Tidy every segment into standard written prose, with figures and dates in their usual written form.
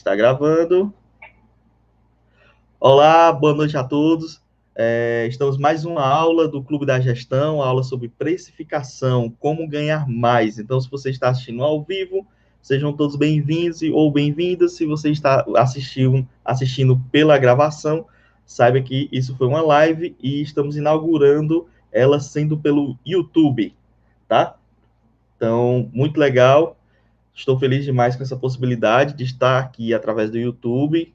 Está gravando. Olá, boa noite a todos. Estamos mais uma aula do Clube da Gestão, aula sobre precificação, como ganhar mais. Então, se você está assistindo ao vivo, sejam todos bem-vindos ou bem-vindas. Se você está assistindo pela gravação, saiba que isso foi uma live e estamos inaugurando ela sendo pelo YouTube, tá? Então, muito legal. Estou feliz demais com essa possibilidade de estar aqui através do YouTube,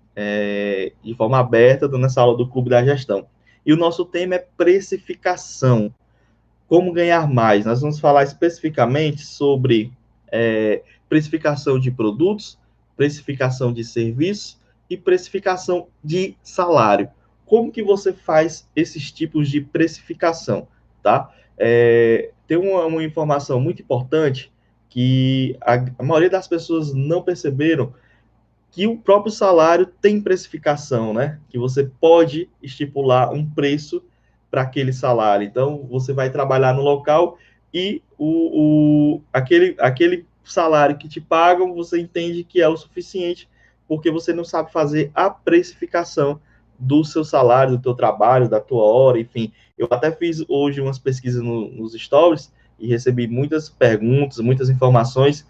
de forma aberta, dando essa aula do Clube da Gestão. E o nosso tema é precificação. Como ganhar mais? Nós vamos falar especificamente sobre precificação de produtos, precificação de serviços e precificação de salário. Como que você faz esses tipos de precificação, tá? Tem uma informação muito importante que a maioria das pessoas não perceberam, que o próprio salário tem precificação, né? Que você pode estipular um preço para aquele salário. Então, você vai trabalhar no local e aquele salário que te pagam, você entende que é o suficiente, porque você não sabe fazer a precificação do seu salário, do teu trabalho, da tua hora, enfim. Eu até fiz hoje umas pesquisas nos stories e recebi muitas perguntas, muitas informações,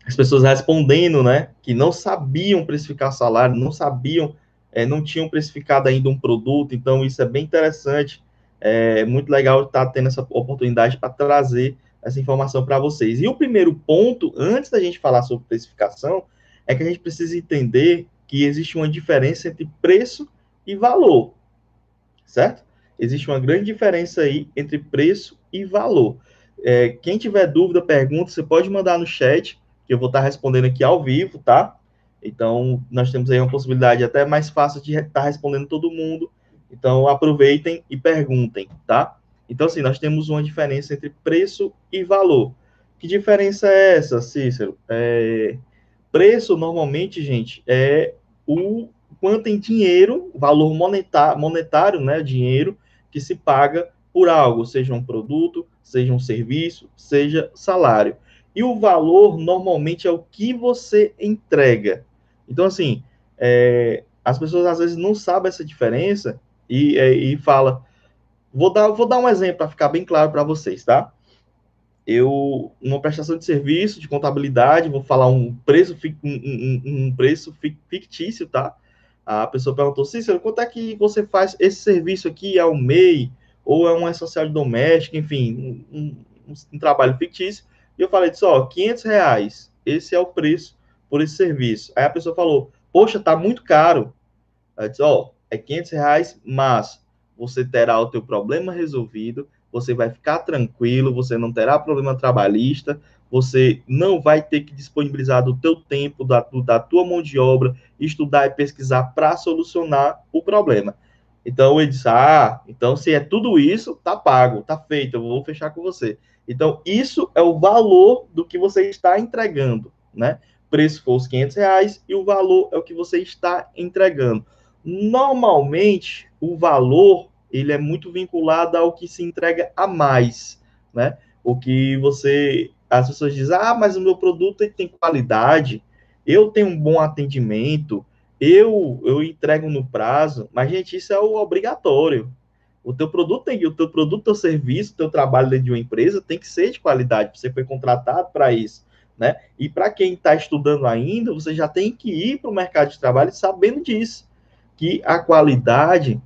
as pessoas respondendo, né, que não sabiam precificar salário, não sabiam, não tinham precificado ainda um produto. Então isso é bem interessante, é muito legal estar tendo essa oportunidade para trazer essa informação para vocês. E o primeiro ponto, antes da gente falar sobre precificação, é que a gente precisa entender que existe uma diferença entre preço e valor, certo? Existe uma grande diferença aí entre preço e valor. Quem tiver dúvida, pergunta, você pode mandar no chat, que eu vou estar respondendo aqui ao vivo, tá? Então, nós temos aí uma possibilidade até mais fácil de estar respondendo todo mundo. Então, aproveitem e perguntem, tá? Então, assim, nós temos uma diferença entre preço e valor. Que diferença é essa, Cícero? Preço, normalmente, gente, é o quanto em dinheiro, valor monetário, né, dinheiro que se paga por algo, seja um produto, seja um serviço, seja salário. E o valor, normalmente, é o que você entrega. Então, assim, as pessoas às vezes não sabem essa diferença e fala, vou dar um exemplo para ficar bem claro para vocês, tá? Uma prestação de serviço, de contabilidade, vou falar um preço fictício, tá? A pessoa perguntou, Cícero, quanto é que você faz esse serviço aqui? É um MEI ou é uma social doméstica, enfim, um trabalho fictício. E eu falei, ó, R$ 500, esse é o preço por esse serviço. Aí a pessoa falou, poxa, tá muito caro. Aí disse, ó, é R$ 500, mas você terá o teu problema resolvido, você vai ficar tranquilo, você não terá problema trabalhista, você não vai ter que disponibilizar do teu tempo, da tua mão de obra, estudar e pesquisar para solucionar o problema. Então, ele disse, então se é tudo isso, tá pago, tá feito, eu vou fechar com você. Então, isso é o valor do que você está entregando, né? O preço foi os R$ 500 e o valor é o que você está entregando. Normalmente, o valor ele é muito vinculado ao que se entrega a mais, né? O que as pessoas dizem, mas o meu produto tem qualidade, eu tenho um bom atendimento, eu entrego no prazo, mas, gente, isso é o obrigatório. Teu serviço, o teu trabalho dentro de uma empresa tem que ser de qualidade, você foi contratado para isso, né? E para quem está estudando ainda, você já tem que ir para o mercado de trabalho sabendo disso, que a qualidade,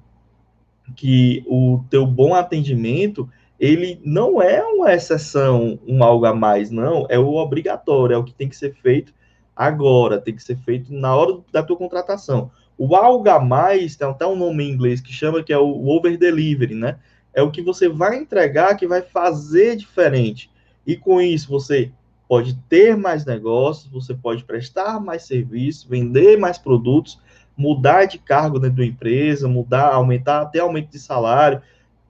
que o teu bom atendimento, ele não é uma exceção, um algo a mais, não, é o obrigatório, é o que tem que ser feito agora, tem que ser feito na hora da tua contratação. O algo a mais, tem até um nome em inglês que chama, que é o over delivery, né? É o que você vai entregar que vai fazer diferente. E com isso você pode ter mais negócios, você pode prestar mais serviços, vender mais produtos, mudar de cargo dentro da empresa, aumentar, até aumento de salário.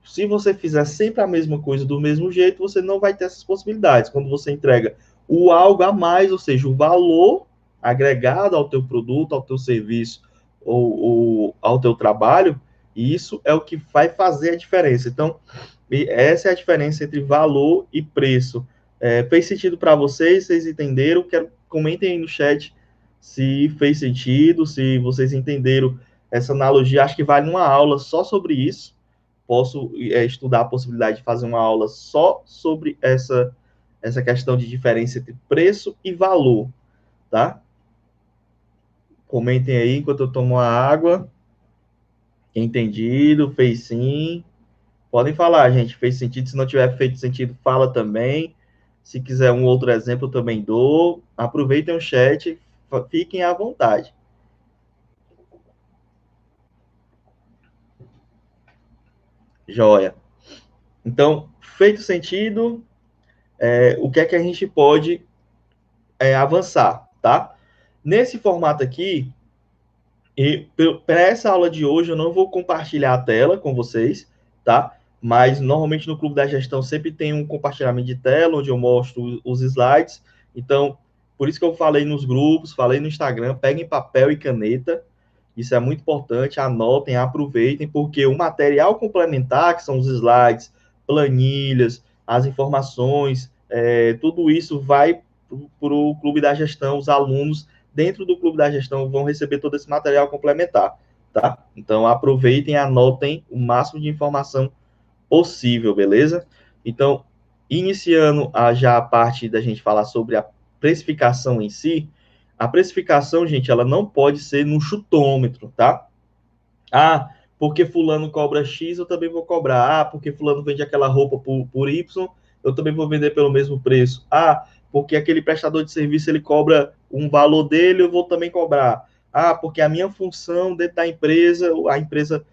Se você fizer sempre a mesma coisa do mesmo jeito, você não vai ter essas possibilidades. Quando você entrega o algo a mais, ou seja, o valor agregado ao teu produto, ao teu serviço ou ao teu trabalho, isso é o que vai fazer a diferença. Então, essa é a diferença entre valor e preço. Fez sentido para vocês? Vocês entenderam? Comentem aí no chat se fez sentido, se vocês entenderam essa analogia. Acho que vale uma aula só sobre isso. Posso estudar a possibilidade de fazer uma aula só sobre essa questão de diferença entre preço e valor, tá? Comentem aí enquanto eu tomo a água. Entendido, fez sim. Podem falar, gente, fez sentido. Se não tiver feito sentido, fala também. Se quiser um outro exemplo, eu também dou. Aproveitem o chat, fiquem à vontade. Joia. Então, feito sentido, o que é que a gente pode avançar, tá? Nesse formato aqui, e para essa aula de hoje, eu não vou compartilhar a tela com vocês, tá? Mas normalmente no Clube da Gestão sempre tem um compartilhamento de tela, onde eu mostro os slides. Então, por isso que eu falei nos grupos, falei no Instagram, peguem papel e caneta. Isso é muito importante, anotem, aproveitem, porque o material complementar, que são os slides, planilhas, as informações, tudo isso vai para o Clube da Gestão, os alunos dentro do Clube da Gestão vão receber todo esse material complementar, tá? Então, aproveitem e anotem o máximo de informação possível, beleza? Então, iniciando já a parte da gente falar sobre a precificação em si, a precificação, gente, ela não pode ser no chutômetro, tá? Ah, porque fulano cobra X, eu também vou cobrar. Ah, porque fulano vende aquela roupa por Y, eu também vou vender pelo mesmo preço. Ah, porque aquele prestador de serviço ele cobra um valor dele, eu vou também cobrar. Ah, porque a minha função dentro da empresa, a empresa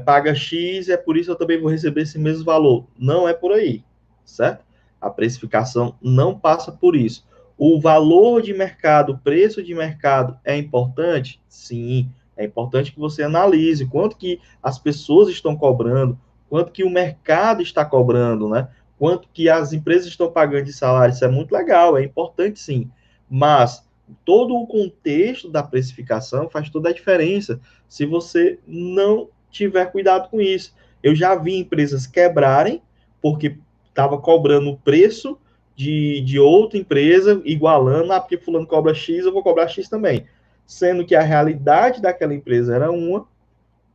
paga X, é por isso eu também vou receber esse mesmo valor. Não é por aí, certo? A precificação não passa por isso. O valor de mercado, o preço de mercado é importante? Sim, é importante que você analise quanto que as pessoas estão cobrando, quanto que o mercado está cobrando, né? Quanto que as empresas estão pagando de salário. Isso é muito legal, é importante sim. Mas todo o contexto da precificação faz toda a diferença se você não tiver cuidado com isso. Eu já vi empresas quebrarem porque estava cobrando o preço de outra empresa, igualando, porque fulano cobra X, eu vou cobrar X também. Sendo que a realidade daquela empresa era uma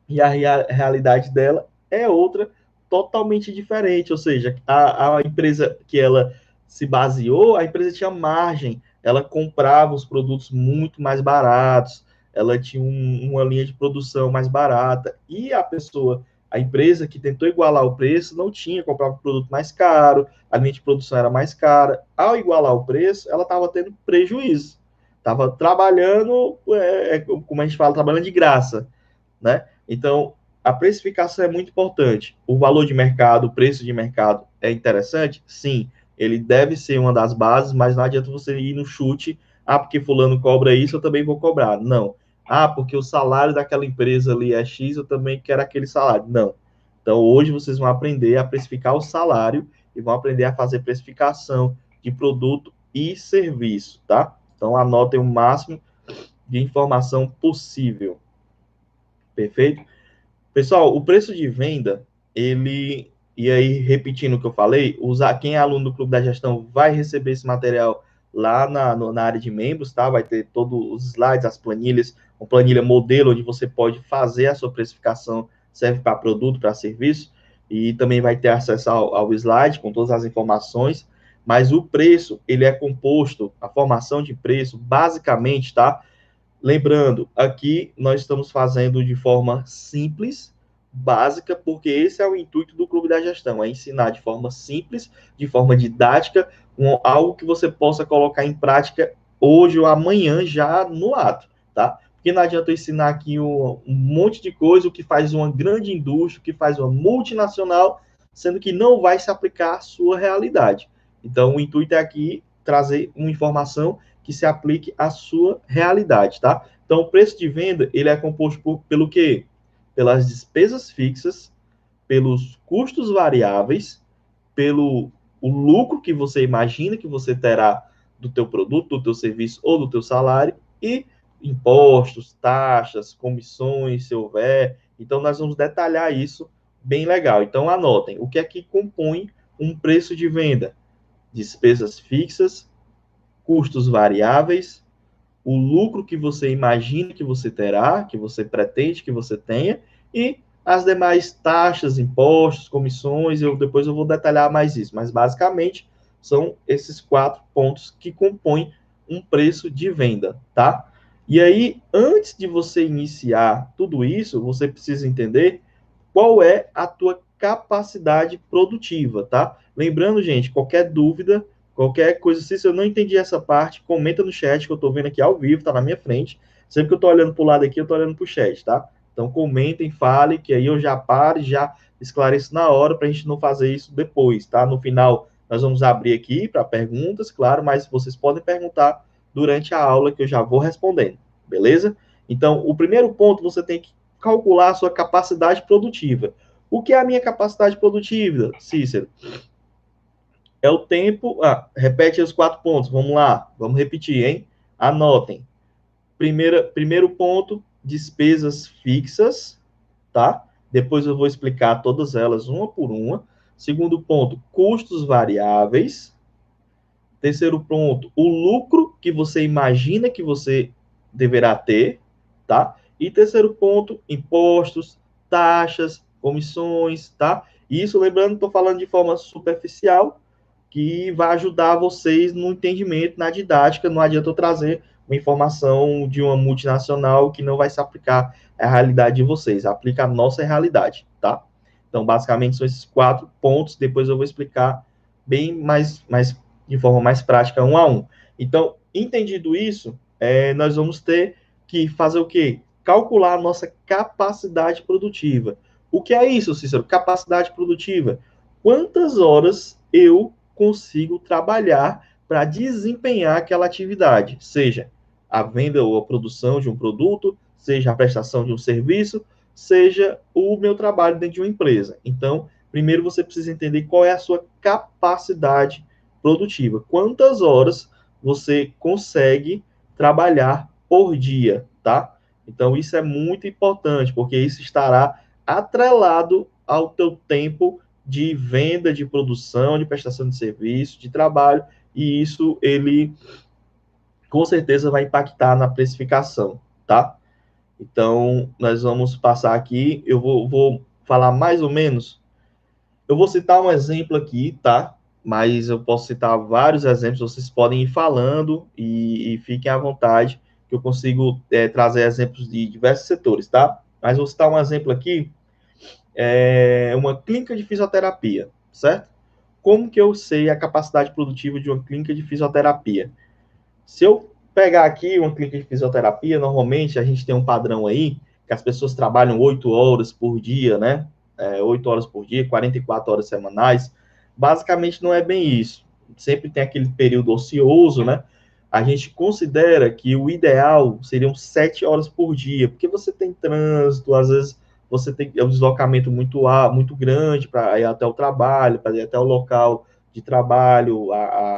e a realidade dela é outra, totalmente diferente. Ou seja, a empresa que ela se baseou, a empresa tinha margem, ela comprava os produtos muito mais baratos, ela tinha uma linha de produção mais barata, e a empresa que tentou igualar o preço, não tinha, comprava um produto mais caro, a linha de produção era mais cara. Ao igualar o preço, ela estava tendo prejuízo. Estava trabalhando, como a gente fala, trabalhando de graça, né? Então, a precificação é muito importante. O valor de mercado, o preço de mercado é interessante? Sim, ele deve ser uma das bases, mas não adianta você ir no chute, porque fulano cobra isso, eu também vou cobrar. Não. Porque o salário daquela empresa ali é X, eu também quero aquele salário. Não. Então, hoje vocês vão aprender a precificar o salário e vão aprender a fazer precificação de produto e serviço, tá? Então, anotem o máximo de informação possível. Perfeito? Pessoal, o preço de venda, e aí repetindo o que eu falei, quem é aluno do Clube da Gestão vai receber esse material lá na área de membros, tá? Vai ter todos os slides, as planilhas, uma planilha modelo onde você pode fazer a sua precificação, serve para produto, para serviço, e também vai ter acesso ao slide com todas as informações, mas o preço, ele é composto, a formação de preço, basicamente, tá? Lembrando, aqui nós estamos fazendo de forma simples, básica, porque esse é o intuito do Clube da Gestão, é ensinar de forma simples, de forma didática, algo que você possa colocar em prática hoje ou amanhã já no ato, tá? Porque não adianta eu ensinar aqui um monte de coisa, o que faz uma grande indústria, o que faz uma multinacional, sendo que não vai se aplicar à sua realidade. Então, o intuito é aqui trazer uma informação que se aplique à sua realidade, tá? Então, o preço de venda, ele é composto pelo quê? Pelas despesas fixas, pelos custos variáveis, pelo o lucro que você imagina que você terá do teu produto, do teu serviço ou do teu salário e impostos, taxas, comissões, se houver. Então, nós vamos detalhar isso bem legal. Então, anotem. O que é que compõe um preço de venda? Despesas fixas, custos variáveis, o lucro que você imagina que você terá, que você pretende que você tenha, e as demais taxas, impostos, comissões, depois eu vou detalhar mais isso, mas basicamente são esses 4 pontos que compõem um preço de venda, tá? E aí, antes de você iniciar tudo isso, você precisa entender qual é a tua capacidade produtiva, tá? Lembrando, gente, qualquer dúvida, qualquer coisa, se eu não entendi essa parte, comenta no chat que eu tô vendo aqui ao vivo, tá na minha frente. Sempre que eu tô olhando pro lado aqui, eu tô olhando pro chat, tá? Então comentem, falem, que aí eu já paro, já esclareço na hora para a gente não fazer isso depois, tá? No final, nós vamos abrir aqui para perguntas, claro, mas vocês podem perguntar durante a aula que eu já vou respondendo, beleza? Então, o primeiro ponto, você tem que calcular a sua capacidade produtiva. O que é a minha capacidade produtiva, Cícero? É o tempo. Repete os 4 pontos. Vamos lá. Vamos repetir, hein? Anotem. Primeiro ponto, despesas fixas, tá? Depois eu vou explicar todas elas uma por uma. Segundo ponto, custos variáveis. Terceiro ponto, o lucro que você imagina que você deverá ter, tá? E terceiro ponto, impostos, taxas, comissões, tá? Isso, lembrando, estou falando de forma superficial, que vai ajudar vocês no entendimento, na didática. Não adianta eu trazer uma informação de uma multinacional que não vai se aplicar à realidade de vocês, aplica a nossa realidade, tá? Então, basicamente, são esses 4 pontos, depois eu vou explicar bem mais de forma mais prática, um a um. Então, entendido isso, nós vamos ter que fazer o quê? Calcular a nossa capacidade produtiva. O que é isso, Cícero? Capacidade produtiva. Quantas horas eu consigo trabalhar para desempenhar aquela atividade, seja a venda ou a produção de um produto, seja a prestação de um serviço, seja o meu trabalho dentro de uma empresa. Então, primeiro você precisa entender qual é a sua capacidade produtiva. Quantas horas você consegue trabalhar por dia, tá? Então, isso é muito importante, porque isso estará atrelado ao teu tempo de venda, de produção, de prestação de serviço, de trabalho, e isso, ele, com certeza, vai impactar na precificação, tá? Então, nós vamos passar aqui, eu vou falar mais ou menos. Eu vou citar um exemplo aqui, tá? Mas eu posso citar vários exemplos, vocês podem ir falando e fiquem à vontade, que eu consigo trazer exemplos de diversos setores, tá? Mas vou citar um exemplo aqui, uma clínica de fisioterapia, certo? Como que eu sei a capacidade produtiva de uma clínica de fisioterapia? Se eu pegar aqui uma clínica de fisioterapia, normalmente a gente tem um padrão aí, que as pessoas trabalham 8 horas por dia, né? 8 horas por dia, 44 horas semanais. Basicamente não é bem isso. Sempre tem aquele período ocioso, né? A gente considera que o ideal seriam 7 horas por dia, porque você tem trânsito, às vezes você tem um deslocamento muito grande para ir até o trabalho, para ir até o local de trabalho,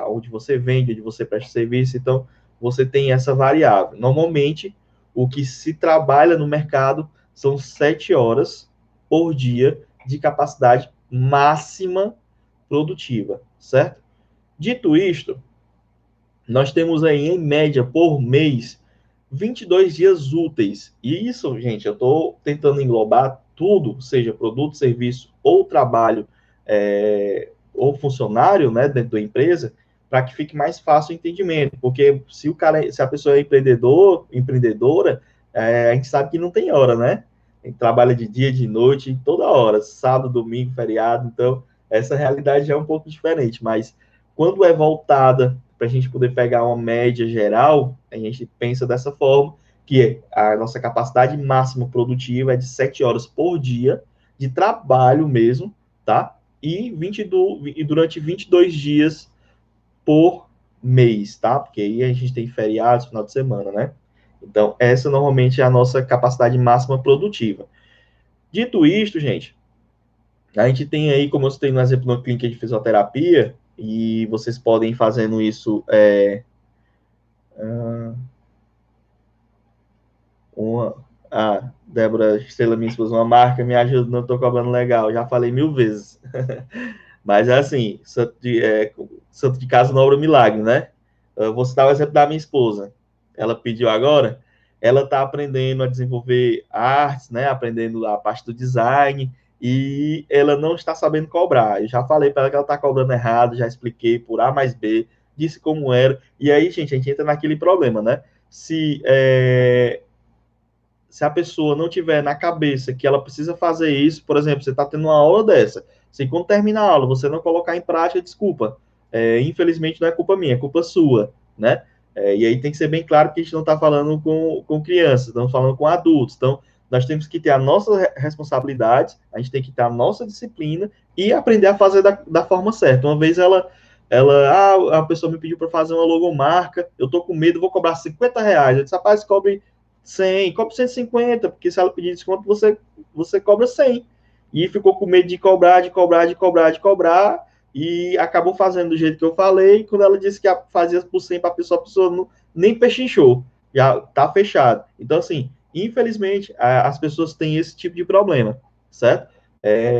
onde você vende, onde você presta serviço. Então, você tem essa variável. Normalmente, o que se trabalha no mercado são 7 horas por dia de capacidade máxima produtiva, certo? Dito isto, nós temos aí, em média, por mês, 22 dias úteis. E isso, gente, eu estou tentando englobar tudo, seja produto, serviço ou trabalho, ou funcionário, né, dentro da empresa, para que fique mais fácil o entendimento. Porque se a pessoa é empreendedora, a gente sabe que não tem hora, né? A gente trabalha de dia, de noite, toda hora, sábado, domingo, feriado. Então, essa realidade já é um pouco diferente. Mas quando é voltada para a gente poder pegar uma média geral, a gente pensa dessa forma, que a nossa capacidade máxima produtiva é de 7 horas por dia, de trabalho mesmo, tá? E durante 22 dias por mês, tá? Porque aí a gente tem feriados, final de semana, né? Então, essa normalmente é a nossa capacidade máxima produtiva. Dito isto, gente, a gente tem aí, como eu citei no exemplo, uma clínica de fisioterapia, e vocês podem ir fazendo isso. Débora Estrela, minha esposa, uma marca me ajuda, não estou cobrando legal, já falei 1000 vezes. Mas é assim, santo de casa não obra milagre, né? Eu vou citar o exemplo da minha esposa. ela pediu agora, ela está aprendendo a desenvolver artes, né? Aprendendo a parte do design, e ela não está sabendo cobrar. Eu já falei para ela que ela está cobrando errado, já expliquei por A mais B, disse como era, e aí, gente, a gente entra naquele problema, né? Se a pessoa não tiver na cabeça que ela precisa fazer isso, por exemplo, você está tendo uma aula dessa, se quando termina a aula você não colocar em prática, desculpa, infelizmente não é culpa minha, é culpa sua, né? E aí tem que ser bem claro que a gente não está falando com crianças, estamos falando com adultos, então nós temos que ter a nossa responsabilidade, a gente tem que ter a nossa disciplina e aprender a fazer da forma certa. Uma vez a pessoa me pediu para fazer uma logomarca, eu tô com medo, vou cobrar R$ 50. Eu disse, rapaz, cobre 100, cobre 150, porque se ela pedir desconto, você cobra 100. E ficou com medo de cobrar, e acabou fazendo do jeito que eu falei. Quando ela disse que fazia por 100 para a pessoa não, nem pechinchou, já tá fechado. Então, assim, infelizmente, as pessoas têm esse tipo de problema, certo?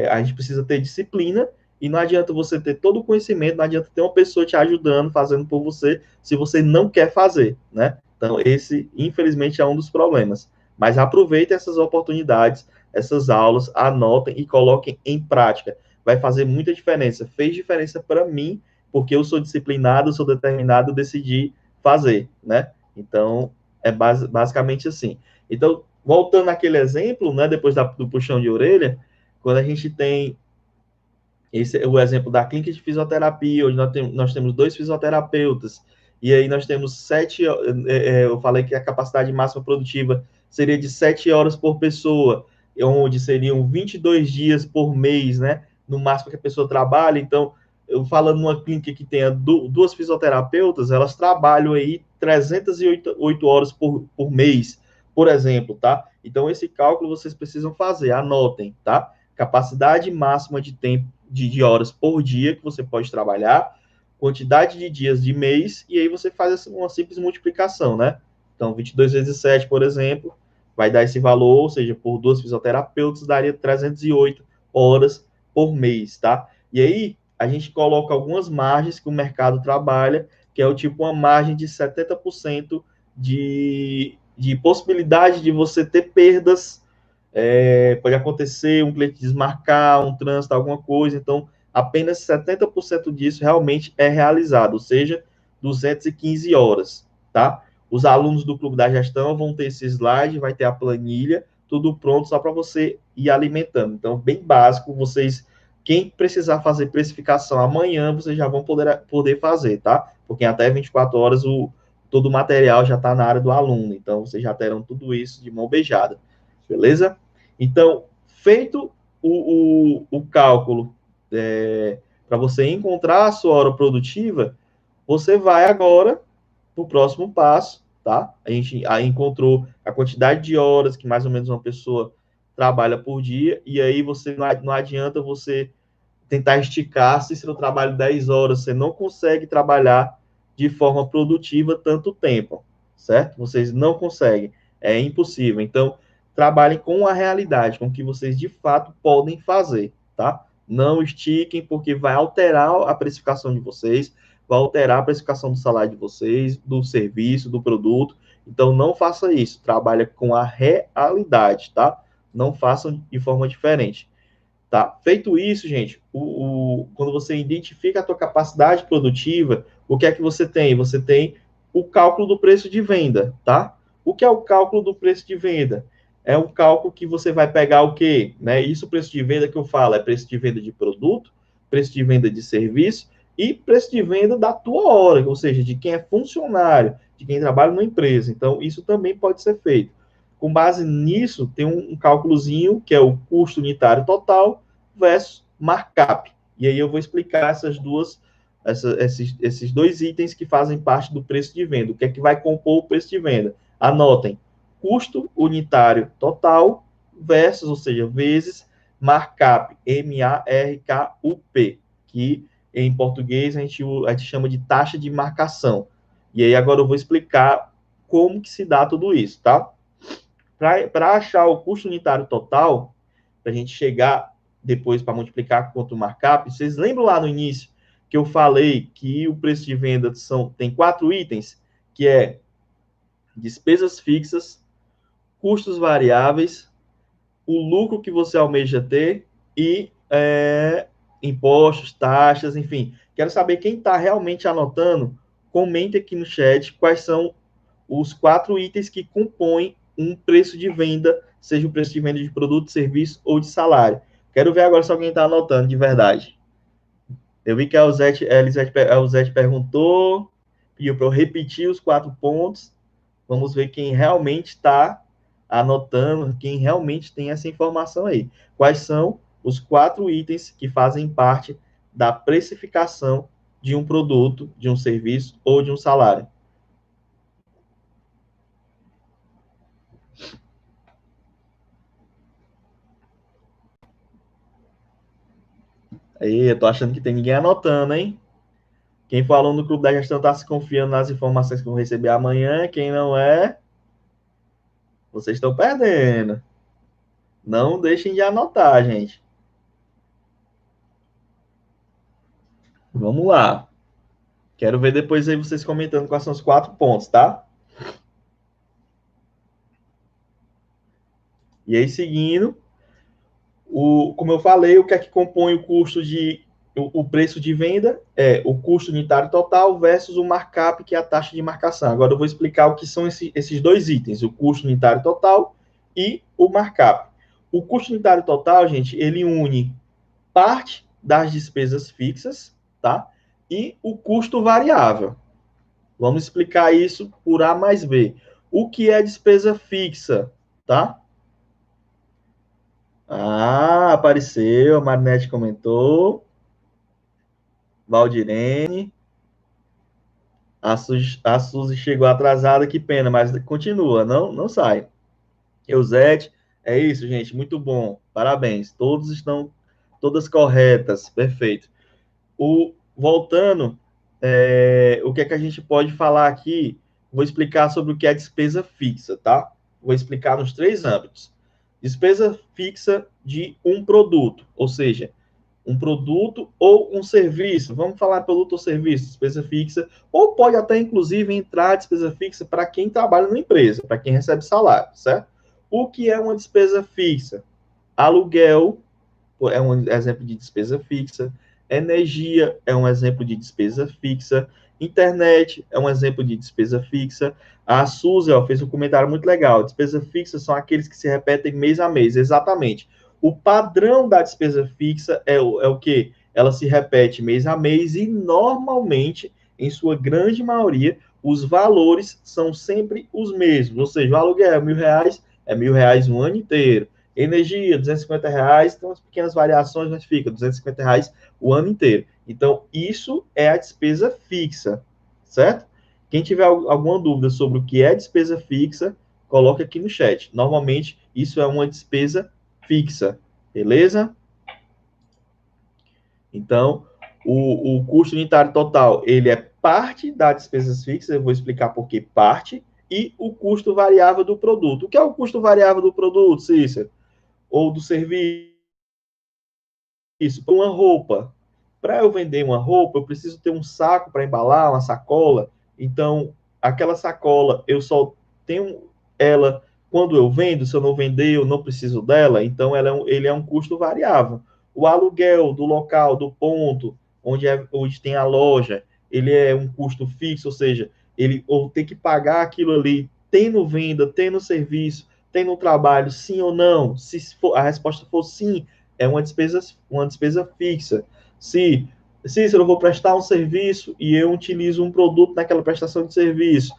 A gente precisa ter disciplina, e não adianta você ter todo o conhecimento, não adianta ter uma pessoa te ajudando, fazendo por você, se você não quer fazer, né? Então, esse, infelizmente, é um dos problemas. Mas aproveitem essas oportunidades, essas aulas, anotem e coloquem em prática. Vai fazer muita diferença. Fez diferença para mim, porque eu sou disciplinado, sou determinado, decidi fazer, né? Então, é basicamente assim. Então, voltando àquele exemplo, né, depois do puxão de orelha, quando a gente tem esse é o exemplo da clínica de fisioterapia, onde nós temos 2 fisioterapeutas, e aí nós temos 7, eu falei que a capacidade máxima produtiva seria de 7 horas por pessoa, onde seriam 22 dias por mês, né? No máximo que a pessoa trabalha. Então, eu falando numa clínica que tenha 2 fisioterapeutas, elas trabalham aí 308 horas por mês, por exemplo, tá? Então, esse cálculo vocês precisam fazer, anotem, tá? Capacidade máxima de tempo de horas por dia que você pode trabalhar, quantidade de dias de mês, e aí você faz uma simples multiplicação, né? Então, 22 vezes 7, por exemplo, vai dar esse valor, ou seja, por 2 fisioterapeutas, daria 308 horas por mês, tá? E aí, a gente coloca algumas margens que o mercado trabalha, que é o tipo uma margem de 70% de possibilidade de você ter perdas. Pode acontecer um cliente desmarcar, um trânsito, alguma coisa, então apenas 70% disso realmente é realizado, ou seja, 215 horas, tá? Os alunos do Clube da Gestão vão ter esse slide, vai ter a planilha, tudo pronto só para você ir alimentando. Então, bem básico, quem precisar fazer precificação amanhã, vocês já vão poder fazer, tá? Porque até 24 horas todo o material já está na área do aluno, então vocês já terão tudo isso de mão beijada. Beleza? Então, feito o cálculo para você encontrar a sua hora produtiva, você vai agora para o próximo passo, tá? A gente aí encontrou a quantidade de horas que mais ou menos uma pessoa trabalha por dia, e aí não adianta você tentar esticar, se eu trabalho 10 horas, você não consegue trabalhar de forma produtiva tanto tempo, certo? Vocês não conseguem, é impossível. Então, trabalhem com a realidade, com o que vocês de fato podem fazer, tá? Não estiquem, porque vai alterar a precificação de vocês, vai alterar a precificação do salário de vocês, do serviço, do produto. Então, não faça isso. Trabalha com a realidade, tá? Não façam de forma diferente. Tá? Feito isso, gente, quando você identifica a tua capacidade produtiva, o que é que você tem? Você tem o cálculo do preço de venda, tá? O que é o cálculo do preço de venda? É um cálculo que você vai pegar o quê? Né? Isso, o preço de venda que eu falo, é preço de venda de produto, preço de venda de serviço e preço de venda da tua hora, ou seja, de quem é funcionário, de quem trabalha na empresa. Então, isso também pode ser feito. Com base nisso, tem um cálculozinho, que é o custo unitário total versus markup. E aí eu vou explicar esses 2 itens que fazem parte do preço de venda. O que é que vai compor o preço de venda? Anotem, custo unitário total versus, ou seja, vezes markup, M-A-R-K-U-P, que em português a gente chama de taxa de marcação. E aí agora eu vou explicar como que se dá tudo isso, tá? Para achar o custo unitário total, para a gente chegar depois para multiplicar contra o markup, vocês lembram lá no início que eu falei que o preço de venda tem 4 itens, que é despesas fixas, custos variáveis, o lucro que você almeja ter e impostos, taxas, enfim. Quero saber quem está realmente anotando. Comente aqui no chat quais são os 4 itens que compõem um preço de venda, seja o preço de venda de produto, serviço ou de salário. Quero ver agora se alguém está anotando de verdade. Eu vi que a Elisete perguntou, pediu para eu repetir os 4 pontos. Vamos ver quem realmente está anotando, quem realmente tem essa informação aí. Quais são os 4 itens que fazem parte da precificação de um produto, de um serviço ou de um salário? Aí, eu tô achando que tem ninguém anotando, hein? Quem falou no Clube da Gestão está se confiando nas informações que vão receber amanhã. Quem não é, vocês estão perdendo. Não deixem de anotar, gente. Vamos lá. Quero ver depois aí vocês comentando quais são os 4 pontos, tá? E aí, seguindo, como eu falei, o que é que compõe o custo o preço de venda é o custo unitário total versus o markup, que é a taxa de marcação. Agora eu vou explicar o que são esses 2 itens, o custo unitário total e o markup. O custo unitário total, gente, ele une parte das despesas fixas, tá? E o custo variável. Vamos explicar isso por A mais B. O que é despesa fixa, tá? Ah, apareceu, a Marinette comentou. Valdirene. A Suzy chegou atrasada, que pena, mas continua, não sai. Eusete, é isso, gente, muito bom, parabéns. Todos estão, todas corretas, perfeito. Voltando, o que é que a gente pode falar aqui? Vou explicar sobre o que é despesa fixa, tá? Vou explicar nos 3 âmbitos. Despesa fixa de um produto, ou seja, um produto ou um serviço. Vamos falar produto ou serviço, despesa fixa, ou pode até, inclusive, entrar despesa fixa para quem trabalha na empresa, para quem recebe salário, certo? O que é uma despesa fixa? Aluguel é um exemplo de despesa fixa, energia é um exemplo de despesa fixa, internet é um exemplo de despesa fixa. A Suzy fez um comentário muito legal. Despesa fixa são aqueles que se repetem mês a mês, exatamente. O padrão da despesa fixa é o quê? Ela se repete mês a mês e, normalmente, em sua grande maioria, os valores são sempre os mesmos. Ou seja, o aluguel é R$1.000, é R$1.000 o ano inteiro. Energia, R$250, tem umas pequenas variações, mas fica R$250 o ano inteiro. Então, isso é a despesa fixa, certo? Quem tiver alguma dúvida sobre o que é despesa fixa, coloque aqui no chat. Normalmente, isso é uma despesa fixa, beleza? Então, o custo unitário total, ele é parte das despesas fixas, eu vou explicar por que parte, e o custo variável do produto. O que é o custo variável do produto, Cícero? Ou do serviço? Uma roupa. Para eu vender uma roupa, eu preciso ter um saco para embalar, uma sacola. Então, aquela sacola, eu só tenho ela quando eu vendo. Se eu não vender, eu não preciso dela. Então, ele é um custo variável. O aluguel do local, do ponto onde tem a loja, ele é um custo fixo, ou seja, ele ou tem que pagar aquilo ali, tendo venda, tendo serviço, tendo trabalho, sim ou não. Se a resposta for sim, é uma despesa fixa. Se eu vou prestar um serviço e eu utilizo um produto naquela prestação de serviço,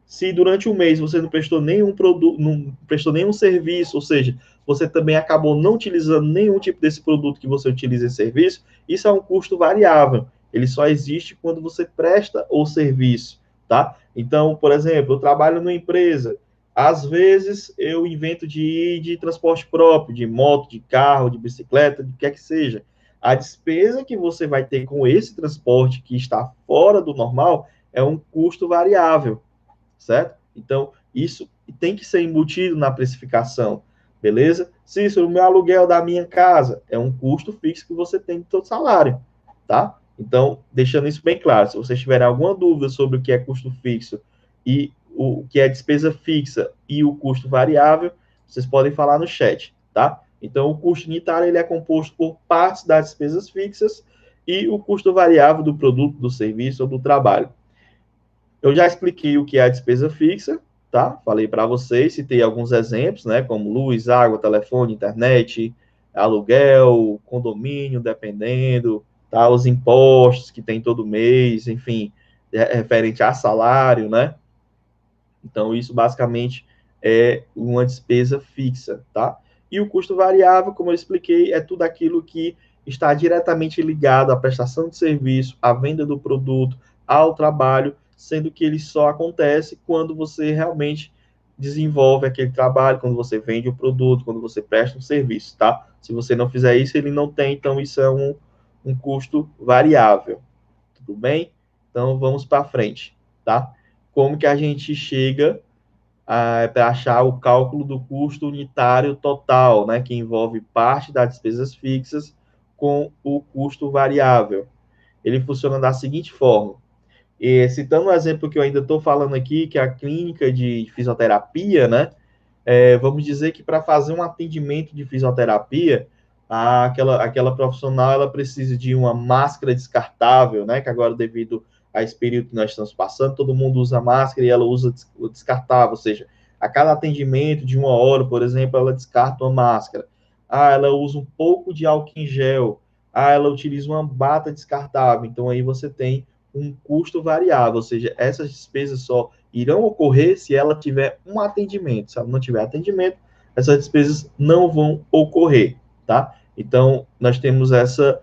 se durante um mês você não prestou nenhum produto, não prestou nenhum serviço, ou seja, você também acabou não utilizando nenhum tipo desse produto que você utiliza em serviço, isso é um custo variável. Ele só existe quando você presta o serviço, tá? Então, por exemplo, eu trabalho numa empresa, às vezes eu invento de ir de transporte próprio, de moto, de carro, de bicicleta, de que seja. A despesa que você vai ter com esse transporte que está fora do normal é um custo variável, certo? Então, isso tem que ser embutido na precificação, beleza? Se isso, o meu aluguel da minha casa é um custo fixo que você tem do seu salário, tá? Então, deixando isso bem claro, se vocês tiverem alguma dúvida sobre o que é custo fixo e o que é despesa fixa e o custo variável, vocês podem falar no chat, tá? Então, o custo unitário ele é composto por partes das despesas fixas e o custo variável do produto, do serviço ou do trabalho. Eu já expliquei o que é a despesa fixa, tá? Falei para vocês, citei alguns exemplos, né? Como luz, água, telefone, internet, aluguel, condomínio, dependendo, tá? Os impostos que tem todo mês, enfim, referente a salário, né? Então, isso basicamente é uma despesa fixa, tá? E o custo variável, como eu expliquei, é tudo aquilo que está diretamente ligado à prestação de serviço, à venda do produto, ao trabalho, sendo que ele só acontece quando você realmente desenvolve aquele trabalho, quando você vende o produto, quando você presta um serviço, tá? Se você não fizer isso, ele não tem, então isso é um custo variável, tudo bem? Então, vamos para frente, tá? Como que a gente chega para achar o cálculo do custo unitário total, né, que envolve parte das despesas fixas com o custo variável. Ele funciona da seguinte forma. Citando um exemplo que eu ainda estou falando aqui, que é a clínica de fisioterapia, né? Vamos dizer que para fazer um atendimento de fisioterapia, aquela profissional ela precisa de uma máscara descartável, né? Que agora, devido a esse período que nós estamos passando, todo mundo usa máscara e ela usa o descartável, ou seja, a cada atendimento de 1 hora, por exemplo, ela descarta uma máscara. Ela usa um pouco de álcool em gel. Ela utiliza uma bata descartável. Então, aí você tem um custo variável, ou seja, essas despesas só irão ocorrer se ela tiver um atendimento. Se ela não tiver atendimento, essas despesas não vão ocorrer, tá? Então, nós temos essa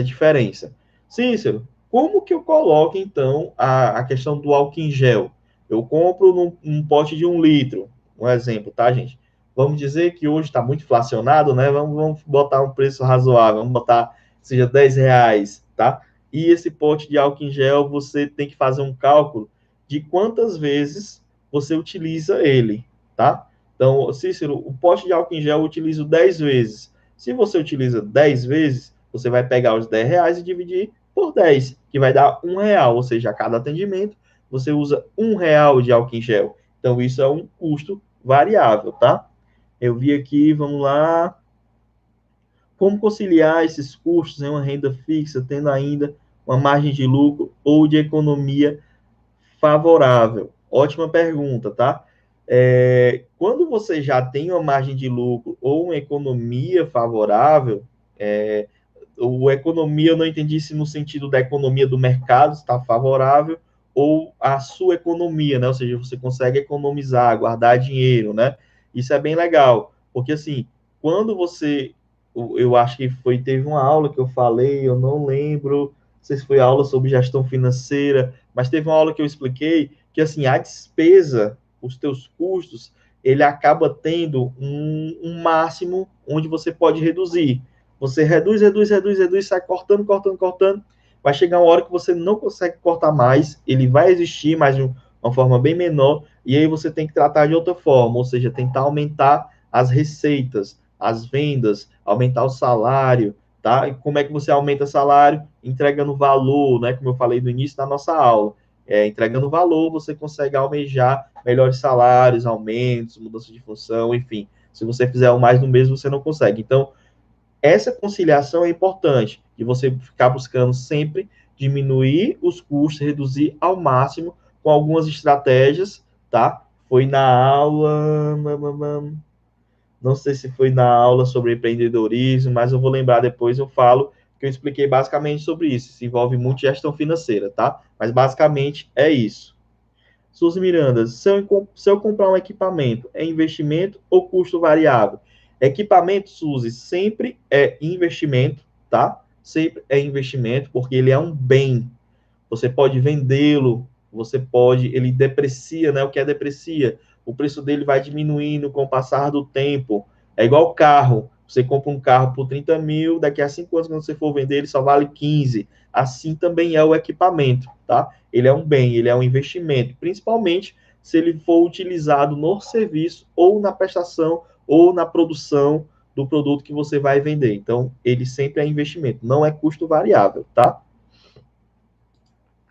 diferença. Cícero, como que eu coloco, então, a questão do álcool em gel? Eu compro num pote de 1 litro, um exemplo, tá, gente? Vamos dizer que hoje está muito inflacionado, né? Vamos botar um preço razoável, vamos botar, seja R$ 10, tá? E esse pote de álcool em gel, você tem que fazer um cálculo de quantas vezes você utiliza ele, tá? Então, Cícero, o pote de álcool em gel eu utilizo 10 vezes. Se você utiliza 10 vezes, você vai pegar os R$ 10 e dividir por 10, que vai dar R$ 1, ou seja, a cada atendimento você usa R$ 1 de álcool em gel. Então, isso é um custo variável, tá? Eu vi aqui, vamos lá. Como conciliar esses custos em uma renda fixa, tendo ainda uma margem de lucro ou de economia favorável? Ótima pergunta, tá? Quando você já tem uma margem de lucro ou uma economia favorável, o economia eu não entendi se no sentido da economia do mercado está favorável ou a sua economia, né? Ou seja, você consegue economizar, guardar dinheiro, né? Isso é bem legal, porque assim, quando você, eu acho que teve uma aula que eu falei, eu não lembro, não sei se foi aula sobre gestão financeira, mas teve uma aula que eu expliquei que assim, a despesa, os teus custos, ele acaba tendo um máximo onde você pode reduzir. Você reduz, reduz, reduz, reduz, sai cortando, cortando, cortando. Vai chegar uma hora que você não consegue cortar mais, ele vai existir, mas de uma forma bem menor, e aí você tem que tratar de outra forma, ou seja, tentar aumentar as receitas, as vendas, aumentar o salário, tá? E como é que você aumenta o salário? Entregando valor, né? Como eu falei no início da nossa aula. Entregando valor, você consegue almejar melhores salários, aumentos, mudança de função, enfim. Se você fizer o mais do mesmo, você não consegue. Então, essa conciliação é importante, de você ficar buscando sempre diminuir os custos, reduzir ao máximo com algumas estratégias, tá? Foi na aula, não sei se foi na aula sobre empreendedorismo, mas eu vou lembrar depois, eu falo, que eu expliquei basicamente sobre isso. Isso envolve muito gestão financeira, tá? Mas basicamente é isso. Suzy Miranda, se eu comprar um equipamento, é investimento ou custo variável? Equipamento, Suzy, sempre é investimento, tá? Sempre é investimento, porque ele é um bem. Você pode vendê-lo, ele deprecia, né? O que é deprecia? O preço dele vai diminuindo com o passar do tempo. É igual carro. Você compra um carro por 30 mil, daqui a 5 anos, quando você for vender, ele só vale 15. Assim também é o equipamento, tá? Ele é um bem, ele é um investimento, principalmente se ele for utilizado no serviço ou na prestação ou na produção do produto que você vai vender. Então, ele sempre é investimento, não é custo variável, tá?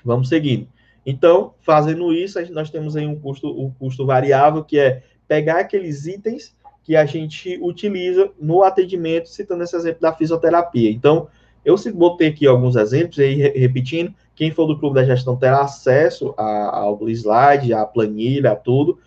Vamos seguindo. Então, fazendo isso, nós temos aí um custo variável, que é pegar aqueles itens que a gente utiliza no atendimento, citando esse exemplo da fisioterapia. Então, eu botei aqui alguns exemplos, e aí, repetindo, quem for do Clube da Gestão terá acesso ao slide, à planilha, a tudo.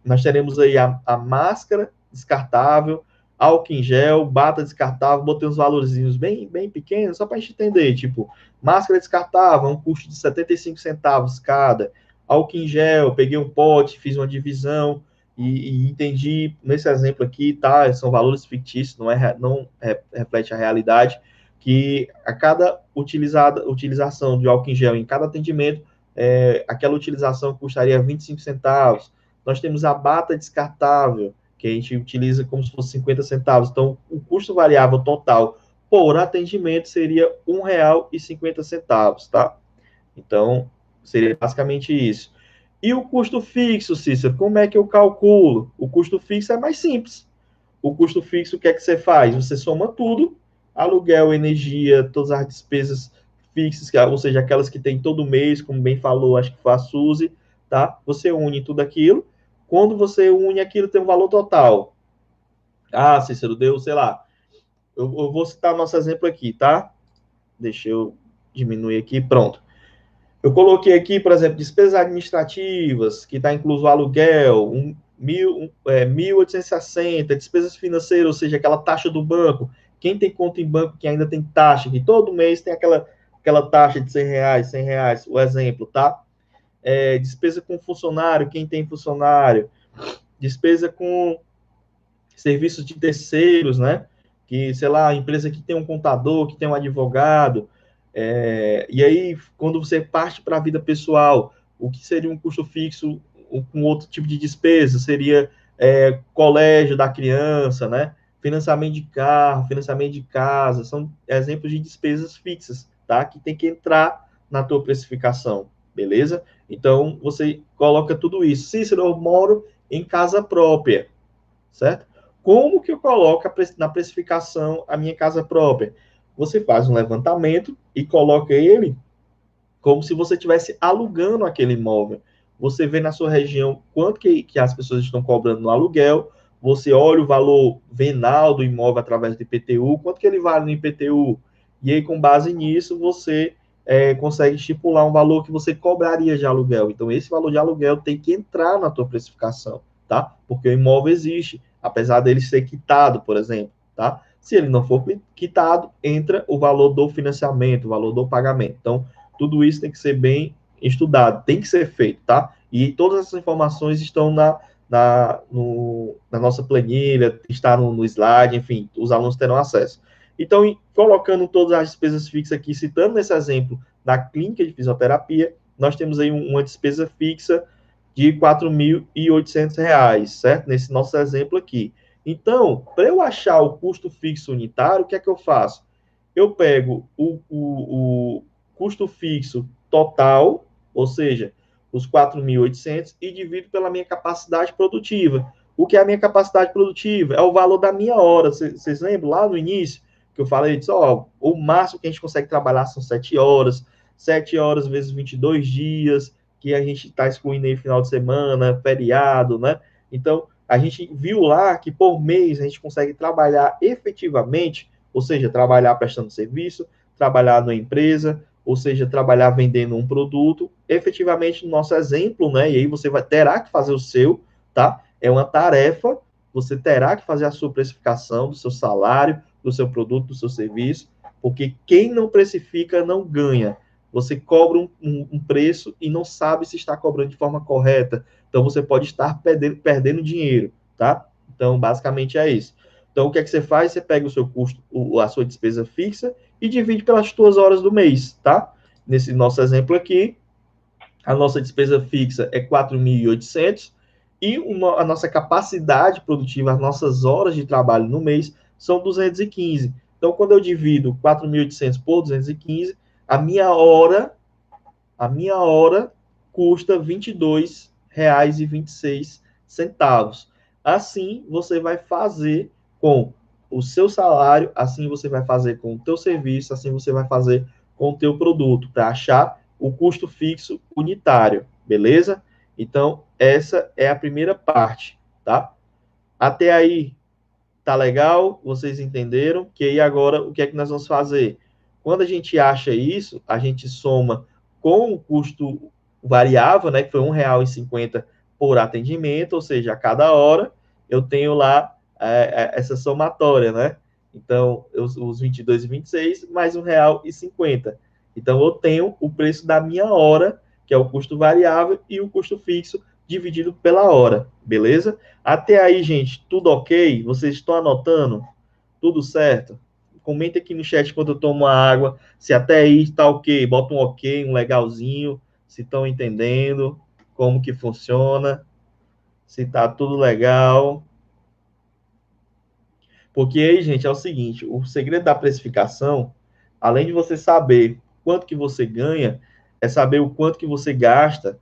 Nós teremos aí a máscara descartável, álcool em gel, bata descartável, botei uns valorzinhos bem, bem pequenos, só para a gente entender, tipo, máscara descartável, um custo de 75 centavos cada, álcool em gel, peguei um pote, fiz uma divisão, e entendi, nesse exemplo aqui, tá, são valores fictícios, não reflete a realidade, que a cada utilização de álcool em gel em cada atendimento, aquela utilização custaria 25 centavos. Nós temos a bata descartável, que a gente utiliza como se fosse 50 centavos. Então, o custo variável total por atendimento seria R$1,50, tá? Então, seria basicamente isso. E o custo fixo, Cícero, como é que eu calculo? O custo fixo é mais simples. O custo fixo, o que é que você faz? Você soma tudo, aluguel, energia, todas as despesas fixas, ou seja, aquelas que tem todo mês, como bem falou, acho que foi a Suzy, tá? Você une tudo aquilo. Quando você une aquilo, tem um valor total. Ah, Cícero, deu, sei lá. Eu vou citar nosso exemplo aqui, tá? Deixa eu diminuir aqui, pronto. Eu coloquei aqui, por exemplo, despesas administrativas, que está incluso o aluguel, 1.860, despesas financeiras, ou seja, aquela taxa do banco. Quem tem conta em banco que ainda tem taxa, que todo mês tem aquela taxa de R$100, o exemplo, tá? Despesa com funcionário, quem tem funcionário. Despesa com serviços de terceiros, né? Que, sei lá, a empresa que tem um contador, que tem um advogado. E aí, quando você parte para a vida pessoal, o que seria um custo fixo com outro tipo de despesa? Seria colégio da criança, né? Financiamento de carro, financiamento de casa, são exemplos de despesas fixas, tá? Que tem que entrar na tua precificação, beleza? Então, você coloca tudo isso. Cícero, eu moro em casa própria, certo? Como que eu coloco na precificação a minha casa própria? Você faz um levantamento e coloca ele como se você estivesse alugando aquele imóvel. Você vê na sua região quanto que as pessoas estão cobrando no aluguel, você olha o valor venal do imóvel através do IPTU, quanto que ele vale no IPTU, e aí com base nisso você consegue estipular um valor que você cobraria de aluguel. Então esse valor de aluguel tem que entrar na tua precificação, tá? Porque o imóvel existe, apesar dele ser quitado, por exemplo, tá? Se ele não for quitado, entra o valor do financiamento, o valor do pagamento. Então, tudo isso tem que ser bem estudado, tem que ser feito, tá? E todas essas informações estão na nossa planilha, está no slide, enfim, os alunos terão acesso. Então, colocando todas as despesas fixas aqui, citando nesse exemplo da clínica de fisioterapia, nós temos aí uma despesa fixa de R$4.800, certo? Nesse nosso exemplo aqui. Então, para eu achar o custo fixo unitário, o que é que eu faço? Eu pego o custo fixo total, ou seja, os 4.800, e divido pela minha capacidade produtiva. O que é a minha capacidade produtiva? É o valor da minha hora. Vocês lembram lá no início que eu falei disso? O máximo que a gente consegue trabalhar são 7 horas, 7 horas vezes 22 dias, que a gente está excluindo aí final de semana, feriado, né? Então, a gente viu lá que por mês a gente consegue trabalhar efetivamente, ou seja, trabalhar prestando serviço, trabalhar numa empresa, ou seja, trabalhar vendendo um produto, efetivamente no nosso exemplo, né? E aí você terá que fazer o seu, tá? É uma tarefa, você terá que fazer a sua precificação do seu salário, do seu produto, do seu serviço, porque quem não precifica não ganha. Você cobra um preço e não sabe se está cobrando de forma correta. Então, você pode estar perdendo dinheiro, tá? Então, basicamente é isso. Então, o que é que você faz? Você pega o seu custo, a sua despesa fixa e divide pelas suas horas do mês, tá? Nesse nosso exemplo aqui, a nossa despesa fixa é 4.800 e a nossa capacidade produtiva, as nossas horas de trabalho no mês são 215. Então, quando eu divido 4.800 por 215, a minha hora custa R$22,26. Assim, você vai fazer com o seu salário, assim você vai fazer com o teu serviço, assim você vai fazer com o teu produto, para achar o custo fixo unitário, beleza? Então, essa é a primeira parte, tá? Até aí, tá legal? Vocês entenderam? Que aí agora, o que é que nós vamos fazer? Quando a gente acha isso, a gente soma com o custo variável, né, que foi R$ 1,50 por atendimento, ou seja, a cada hora eu tenho lá essa somatória, né? Então, os 22 e 26 mais R$ 1,50. Então, eu tenho o preço da minha hora, que é o custo variável, e o custo fixo dividido pela hora, beleza? Até aí, gente, tudo ok? Vocês estão anotando? Tudo certo? Comenta aqui no chat quando eu tomo uma água, se até aí está ok. Bota um ok, um legalzinho, se estão entendendo como que funciona, se está tudo legal. Porque aí, gente, é o seguinte, o segredo da precificação, além de você saber quanto que você ganha, é saber o quanto que você gasta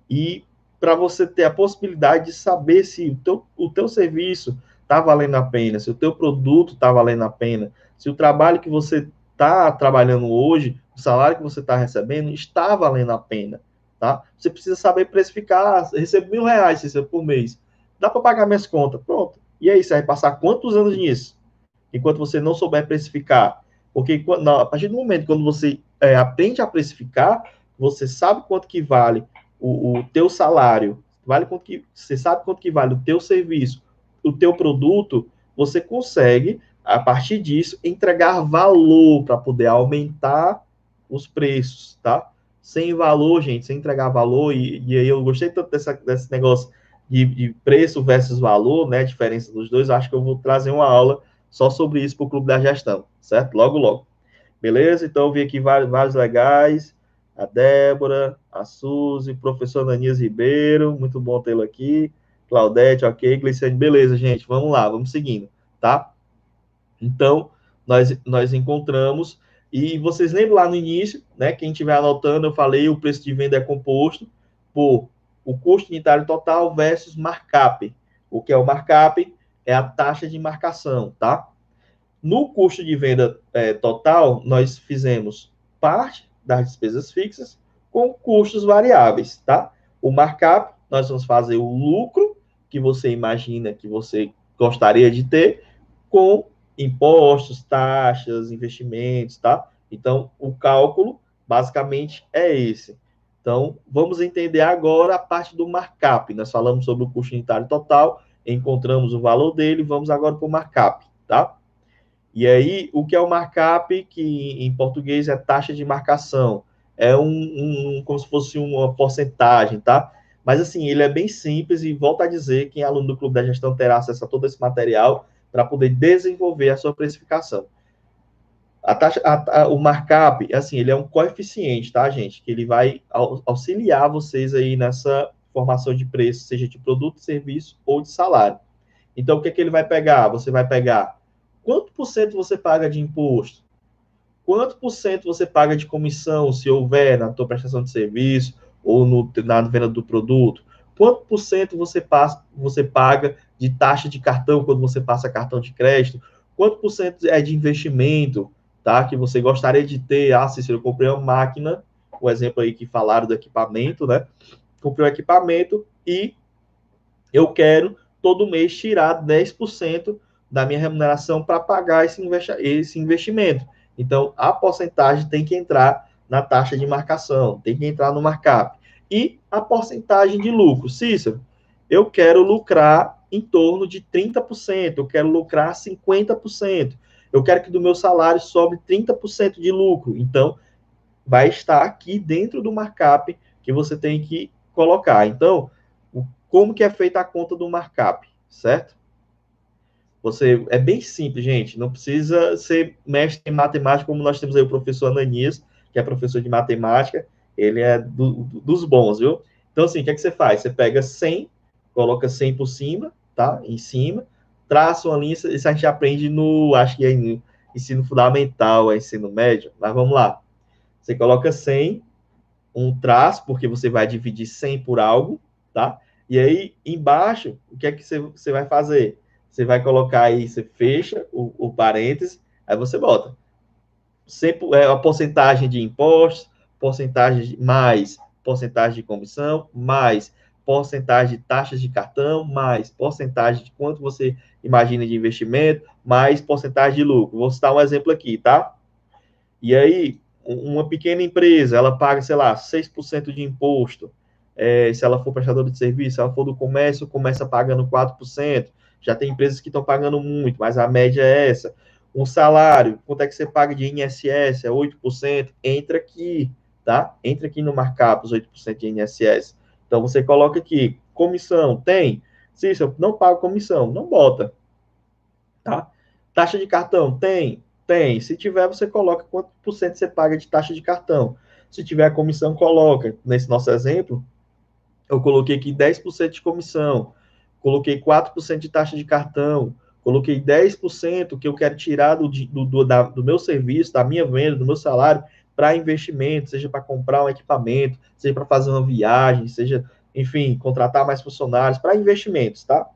e para você ter a possibilidade de saber se o teu serviço está valendo a pena, se o teu produto está valendo a pena, se o trabalho que você está trabalhando hoje, o salário que você está recebendo, está valendo a pena, tá? Você precisa saber precificar, recebo R$ 1.000 por mês, dá para pagar minhas contas, pronto. E aí, você vai passar quantos anos nisso? Enquanto você não souber precificar. Porque a partir do momento quando você aprende a precificar, você sabe quanto que vale o teu salário, você sabe quanto que vale o teu serviço, o teu produto, você consegue, a partir disso, entregar valor para poder aumentar os preços, tá? Sem valor, gente, sem entregar valor, e aí eu gostei tanto desse negócio de preço versus valor, né? A diferença dos dois, acho que eu vou trazer uma aula só sobre isso para o Clube da Gestão, certo? Logo, logo. Beleza? Então, eu vi aqui vários legais. A Débora, a Suzy, o professor Ananias Ribeiro, muito bom tê-lo aqui. Claudete, ok. Gleiciane, beleza, gente. Vamos lá, vamos seguindo, tá? Então, nós encontramos, e vocês lembram lá no início, né? Quem estiver anotando, eu falei, o preço de venda é composto por o custo unitário total versus markup. O que é o markup? É a taxa de marcação, tá? No custo de venda total, nós fizemos parte das despesas fixas com custos variáveis, tá? O markup, nós vamos fazer o lucro que você imagina que você gostaria de ter com impostos, taxas, investimentos, tá? Então, o cálculo basicamente é esse. Então, vamos entender agora a parte do markup. Nós falamos sobre o custo unitário total, encontramos o valor dele, vamos agora para o markup, tá? E aí, o que é o markup, que em português é taxa de marcação, é como se fosse uma porcentagem, tá? Mas assim, ele é bem simples e volto a dizer, quem é aluno do Clube da Gestão terá acesso a todo esse material para poder desenvolver a sua precificação. O markup, assim, ele é um coeficiente, tá, gente? Que ele vai auxiliar vocês aí nessa formação de preço, seja de produto, serviço ou de salário. Então, o que é que ele vai pegar? Você vai pegar quanto por cento você paga de imposto? Quanto por cento você paga de comissão, se houver, na tua prestação de serviço ou na venda do produto? Quanto por cento você paga de taxa de cartão quando você passa cartão de crédito? Quanto por cento é de investimento, tá? Que você gostaria de ter? Ah, Cícero, eu comprei uma máquina, o exemplo aí que falaram do equipamento, né? Comprei um equipamento e eu quero todo mês tirar 10% da minha remuneração para pagar esse investimento. Então, a porcentagem tem que entrar na taxa de marcação, tem que entrar no markup. E a porcentagem de lucro. Cícero, eu quero lucrar em torno de 30%, eu quero lucrar 50%, eu quero que do meu salário sobre 30% de lucro. Então, vai estar aqui dentro do markup que você tem que colocar. Então, como que é feita a conta do markup, certo? É bem simples, gente. Não precisa ser mestre em matemática, como nós temos aí o professor Ananias, que é professor de matemática. Ele é dos bons, viu? Então, assim, o que é que você faz? Você pega 100, coloca 100 por cima, tá? Em cima, traça uma linha. Isso a gente aprende acho que é no ensino fundamental, ensino médio. Mas vamos lá. Você coloca 100, um traço, porque você vai dividir 100 por algo, tá? E aí, embaixo, o que é que você vai fazer? Você vai colocar aí, você fecha o parênteses, aí você bota a porcentagem de impostos, porcentagem mais porcentagem de comissão, mais porcentagem de taxas de cartão, mais porcentagem de quanto você imagina de investimento, mais porcentagem de lucro. Vou citar um exemplo aqui, tá? E aí, uma pequena empresa, ela paga, sei lá, 6% de imposto. Se ela for prestadora de serviço, se ela for do comércio, começa pagando 4%. Já tem empresas que estão pagando muito, mas a média é essa. Um salário, quanto é que você paga de INSS? É 8%. Entra aqui, tá? Entra aqui no markup, os 8% de INSS. Então, você coloca aqui, comissão, tem? Se eu não pago comissão, não bota, tá? Taxa de cartão, tem? Tem. Se tiver, você coloca quanto por cento você paga de taxa de cartão. Se tiver a comissão, coloca. Nesse nosso exemplo, eu coloquei aqui 10% de comissão, coloquei 4% de taxa de cartão, coloquei 10% que eu quero tirar do meu serviço, da minha venda, do meu salário, para investimento, seja para comprar um equipamento, seja para fazer uma viagem, seja, enfim, contratar mais funcionários, para investimentos, tá?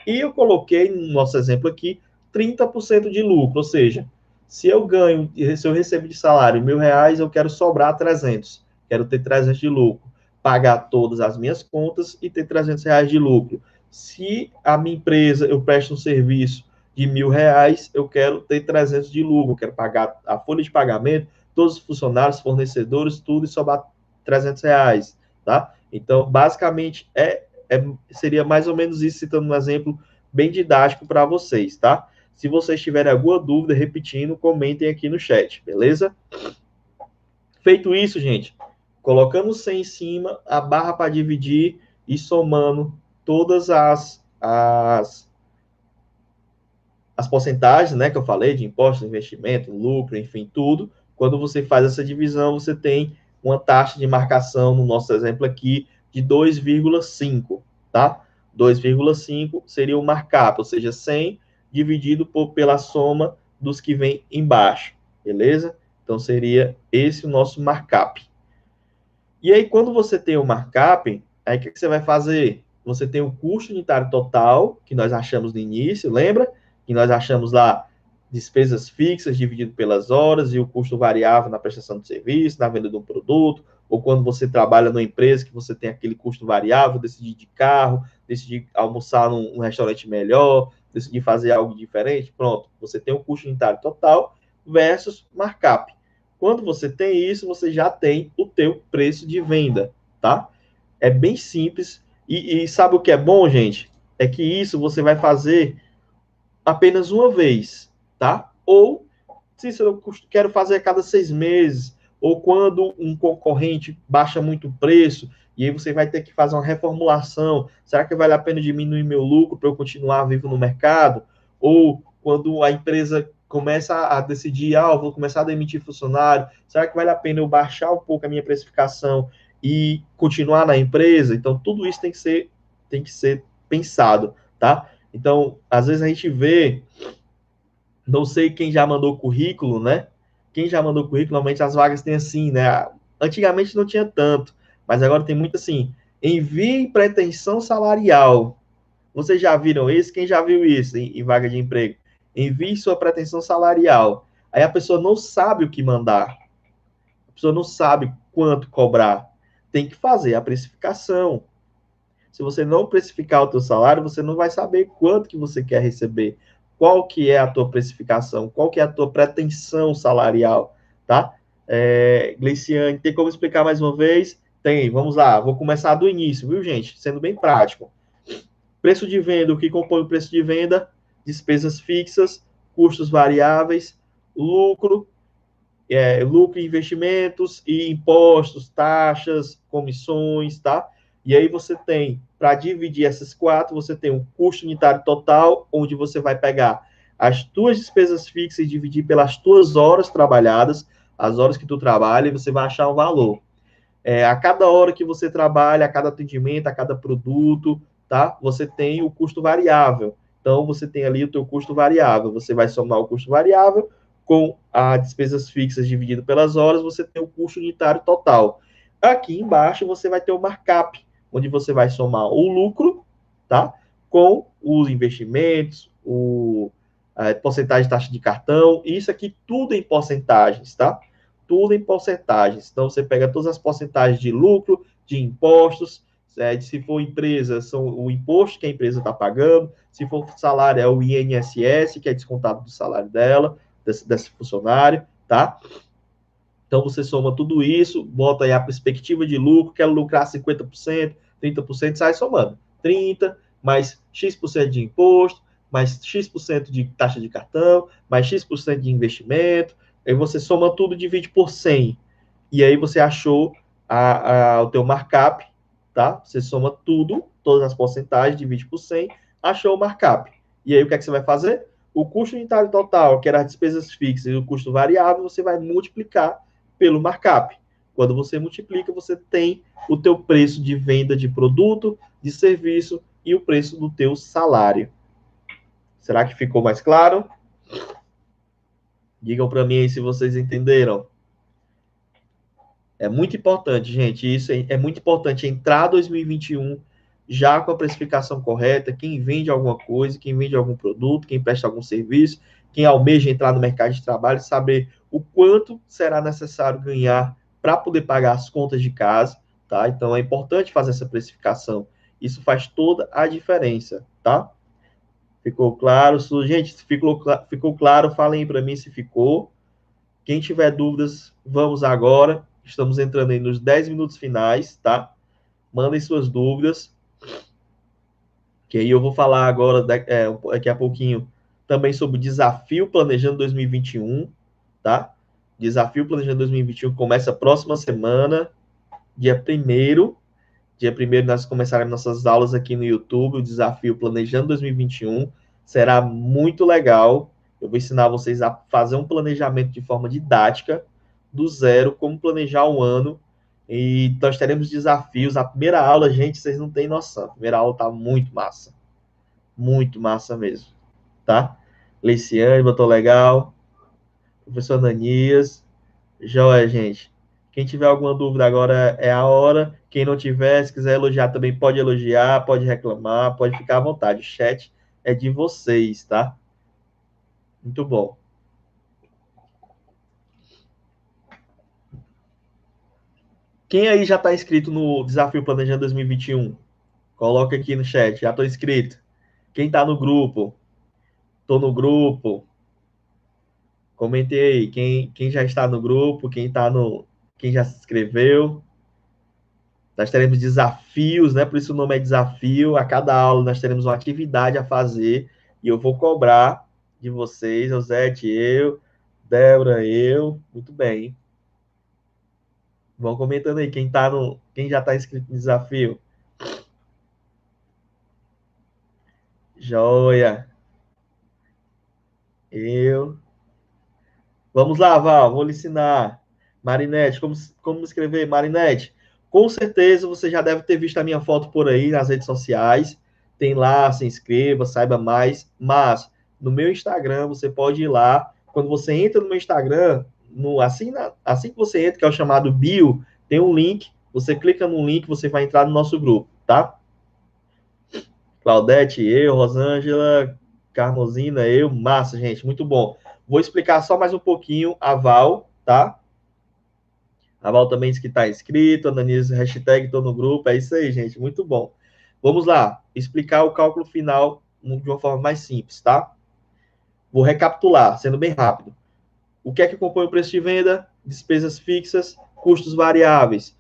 E eu coloquei, no nosso exemplo aqui, 30% de lucro, ou seja, se eu ganho, se eu recebo de salário R$ 1.000, eu quero sobrar 300, quero ter 300 de lucro, pagar todas as minhas contas e ter R$ 300 de lucro. Se a minha empresa, eu presto um serviço de R$ 1.000, eu quero ter 300 de lucro, eu quero pagar a folha de pagamento, todos os funcionários, fornecedores, tudo e sobrar R$ 300, tá? Então, basicamente, seria mais ou menos isso, citando um exemplo bem didático para vocês, tá? Se vocês tiverem alguma dúvida, repetindo, comentem aqui no chat, beleza? Feito isso, gente, colocando 100 em cima, a barra para dividir e somando todas as porcentagens, né, que eu falei, de impostos, investimento, lucro, enfim, tudo. Quando você faz essa divisão, você tem uma taxa de marcação, no nosso exemplo aqui, de 2,5, tá? 2,5 seria o markup, ou seja, 100 dividido pela soma dos que vem embaixo, beleza? Então, seria esse o nosso markup. E aí, quando você tem o markup, aí o que você vai fazer? Você tem o custo unitário total, que nós achamos no início, lembra? Que nós achamos lá despesas fixas dividido pelas horas e o custo variável na prestação de serviço, na venda de um produto, ou quando você trabalha numa empresa que você tem aquele custo variável, decidir de carro, decidir almoçar num restaurante melhor, decidir fazer algo diferente, pronto, você tem o custo unitário total versus markup. Quando você tem isso, você já tem o teu preço de venda, tá? É bem simples. E sabe o que é bom, gente? É que isso você vai fazer apenas uma vez, tá? Ou se eu quero fazer a cada 6 meses, ou quando um concorrente baixa muito o preço, e aí você vai ter que fazer uma reformulação. Será que vale a pena diminuir meu lucro para eu continuar vivo no mercado? Ou quando a empresa começa a decidir, eu vou começar a demitir funcionário, será que vale a pena eu baixar um pouco a minha precificação e continuar na empresa? Então, tudo isso tem que ser pensado, tá? Então, às vezes a gente vê, não sei quem já mandou currículo, né? Quem já mandou currículo, normalmente as vagas têm assim, né? Antigamente não tinha tanto, mas agora tem muito assim. Envie pretensão salarial. Vocês já viram isso? Quem já viu isso em vaga de emprego? Envie sua pretensão salarial. Aí a pessoa não sabe o que mandar. A pessoa não sabe quanto cobrar. Tem que fazer a precificação. Se você não precificar o teu salário, você não vai saber quanto que você quer receber, qual que é a tua precificação, qual que é a tua pretensão salarial, tá? Gleiciane, tem como explicar mais uma vez? Tem, vamos lá, vou começar do início, viu, gente? Sendo bem prático. Preço de venda, o que compõe o preço de venda? Despesas fixas, custos variáveis, lucro, lucro, investimentos e impostos, taxas, comissões, tá? E aí você tem, para dividir essas quatro, você tem um custo unitário total, onde você vai pegar as tuas despesas fixas e dividir pelas tuas horas trabalhadas, as horas que tu trabalha, e você vai achar um valor. A cada hora que você trabalha, a cada atendimento, a cada produto, tá? Você tem o custo variável. Então, você tem ali o teu custo variável. Você vai somar o custo variável com as despesas fixas dividido pelas horas, você tem o custo unitário total. Aqui embaixo, você vai ter o markup, onde você vai somar o lucro, tá? Com os investimentos, a porcentagem de taxa de cartão, isso aqui tudo em porcentagens, tá? tudo em porcentagens. Então, você pega todas as porcentagens de lucro, de impostos, se for empresa, são o imposto que a empresa está pagando, se for salário, é o INSS, que é descontado do salário dela, desse funcionário, tá? Então, você soma tudo isso, bota aí a perspectiva de lucro, quer lucrar 50%, 30%, sai somando. 30%, mais X% de imposto, mais X% de taxa de cartão, mais X% de investimento, aí você soma tudo e divide por 100. E aí você achou o teu markup, tá? Você soma tudo, todas as porcentagens, divide por 100, achou o markup. E aí o que é que você vai fazer? O custo unitário total, que era as despesas fixas, e o custo variável, você vai multiplicar pelo markup. Quando você multiplica, você tem o teu preço de venda de produto, de serviço e o preço do teu salário. Será que ficou mais claro? Digam para mim aí se vocês entenderam. É muito importante, gente. Isso é muito importante entrar 2021 já com a precificação correta. Quem vende alguma coisa, quem vende algum produto, quem presta algum serviço, quem almeja entrar no mercado de trabalho, saber o quanto será necessário ganhar para poder pagar as contas de casa, tá? Então é importante fazer essa precificação. Isso faz toda a diferença, tá? Ficou claro? Gente, ficou claro? Falem para mim se ficou. Quem tiver dúvidas, vamos agora. Estamos entrando aí nos 10 minutos finais, tá? Mandem suas dúvidas. Que aí eu vou falar agora, daqui a pouquinho, também sobre o Desafio Planejando 2021, tá? Desafio Planejando 2021 começa a próxima semana, dia 1º. Dia 1º nós começaremos nossas aulas aqui no YouTube, o Desafio Planejando 2021. Será muito legal. Eu vou ensinar vocês a fazer um planejamento de forma didática, do zero, como planejar um ano. E nós teremos desafios. A primeira aula, gente, vocês não têm noção. A primeira aula tá muito massa. Muito massa mesmo, tá? Leiciane, botou legal. Professor Ananias. Joia, gente. Quem tiver alguma dúvida agora é a hora. Quem não tiver, se quiser elogiar também, pode elogiar, pode reclamar, pode ficar à vontade. O chat é de vocês, tá? Muito bom. Quem aí já está inscrito no Desafio Planejando 2021? Coloca aqui no chat. Já estou inscrito. Quem está no grupo? Estou no grupo. Comente aí. Quem já está no grupo? Quem já se inscreveu? Nós teremos desafios, né? Por isso o nome é desafio. A cada aula nós teremos uma atividade a fazer e eu vou cobrar de vocês, Josete, eu, Débora, eu. Muito bem. Vão comentando aí quem já está inscrito no desafio. Joia. Eu. Vamos lá, Val, vou lhe ensinar. Marinete, como escrever? Marinete, com certeza você já deve ter visto a minha foto por aí nas redes sociais. Tem lá, se inscreva, saiba mais. Mas no meu Instagram, você pode ir lá. Quando você entra no meu Instagram, assim que você entra, que é o chamado bio, tem um link. Você clica no link, você vai entrar no nosso grupo, tá? Claudete, eu, Rosângela, Carmosina, eu, massa, gente, muito bom. Vou explicar só mais um pouquinho a Val, tá? A Val também disse que está inscrito, a Danise, hashtag tô no grupo, é isso aí, gente, muito bom. Vamos lá, explicar o cálculo final de uma forma mais simples, tá? Vou recapitular, sendo bem rápido. O que é que compõe o preço de venda? Despesas fixas, custos variáveis,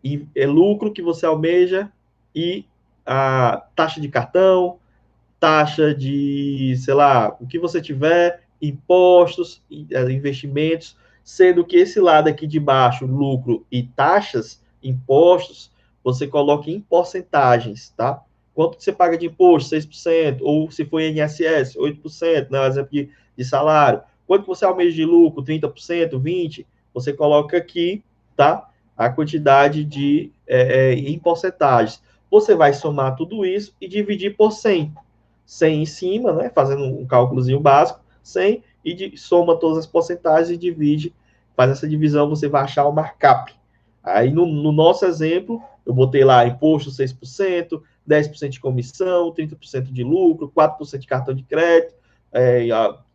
e é lucro que você almeja e a taxa de cartão, taxa de, sei lá, o que você tiver, impostos, investimentos, sendo que esse lado aqui de baixo, lucro e taxas, impostos, você coloca em porcentagens, tá? Quanto você paga de imposto? 6%, ou se for INSS, 8%, né? Exemplo de salário. Quanto você almeja de lucro? 30%, 20%? Você coloca aqui, tá? A quantidade em porcentagens. Você vai somar tudo isso e dividir por 100. 100 em cima, né, fazendo um cálculozinho básico, 100, e soma todas as porcentagens e divide, faz essa divisão, você vai achar o markup. Aí, no nosso exemplo, eu botei lá imposto 6%, 10% de comissão, 30% de lucro, 4% de cartão de crédito,